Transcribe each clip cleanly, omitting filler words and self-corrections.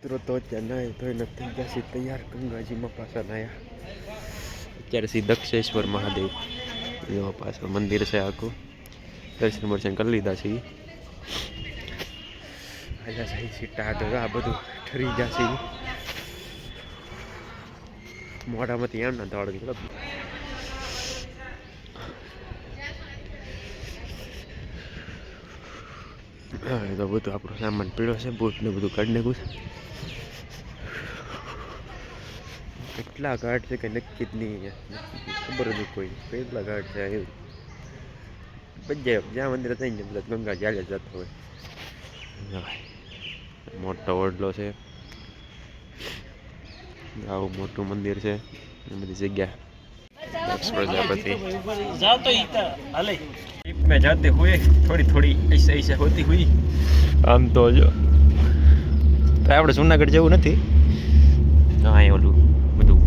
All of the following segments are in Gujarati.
મિત્રો તો અત્યારે નાય ધોઈને થઈ ગયા છે તૈયાર ગંગાજીમાં પાછા નાયા અત્યારે સી દક્ષેશ્વર મહાદેવ એવા પાછળ મંદિર છે આખું દર્શન વર્શન કરી લીધા છે આજા સહી સીટા આગળ આ બધું ઠરી જશે મોઢામાંથી એમ ના દોડ નીકળે હા તો બધું આપણો સામાન પીળો છે બૂટ ને બધું કાઢી નાખ્યું છે કેટલા ઘાટ છે કે નક્કી જ નહીં ખબર જ કોઈ કેટલા ઘાટ છે એવું બધા જ્યાં મંદિર થઈને બધા ગંગા ચાલે જતો હોય મોટો ઓરડો છે આવું મોટું મંદિર છે એ બધી જગ્યા प्रजापति में जाते हुए थोड़ी थोड़ी ऐसे ऐसे होती हुई આમ તો જો આપણે જુનાગઢ જેવું નથી હા ઓલું બધું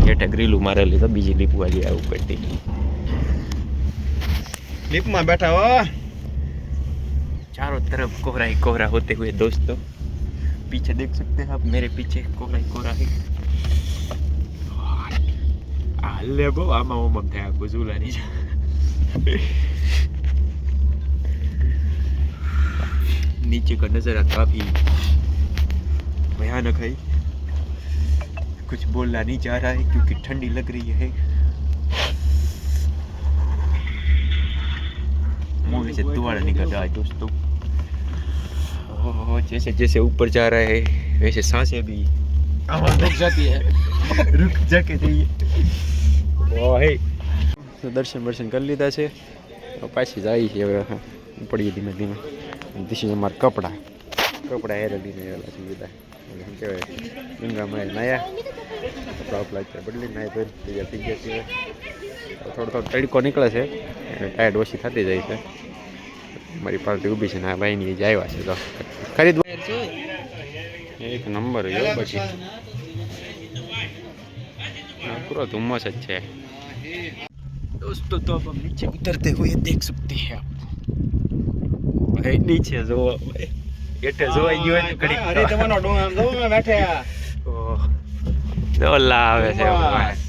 જેઠે ગ્રીલું મારેલી તો બીજી લીપ વાળી આવું પડતી લીપ में बैठा हो चारों तरफ कोहरा ही कोहरा होते हुए दोस्तों पीछे देख सकते हैं आप मेरे पीछे कोहरा ही कोहरा है हाले बो आमा ओमम था गुजुलानी नीचे का नज़ारा काफी भयानक है कुछ बोलना नहीं चाह रहा है क्योंकि ठंडी लग रही है मुंह से धुआं निकल रहा है दोस्तों जैसे जैसे ऊपर जा रहा है वैसे सांसें भी रुक जाती है रुक जाके चाहिए तो दर्शन वर्शन कर लीधा છે પાછી જાય છે હવે પડીએ ધીમે ધીમે દિશી અમારા કપડા હેરેલીને એલા છે બધા શું કહેવાય ગંગામાં નાયા કપડા ઉપલા છે બદલી નાય તો તૈયાર થઈ ગયા છે થોડો તડકો નીકળે છે ટાયર્ડ ઓછી થતી જાય છે મારી પાર્ટી ઊભી છે ને આ ભાઈની જ આવ્યા છે તો ખરીદવા એક નંબર જો પછી પૂરો ધુમ્મસ જ છે दोस्तों तो अब हम नीचे उतरते हुए देख सकते हैं आप भाई नीचे जो एटे जो आई गयो ने कड़ी अरे तमनो डोंग जो में बैठे ओ दो लावे છે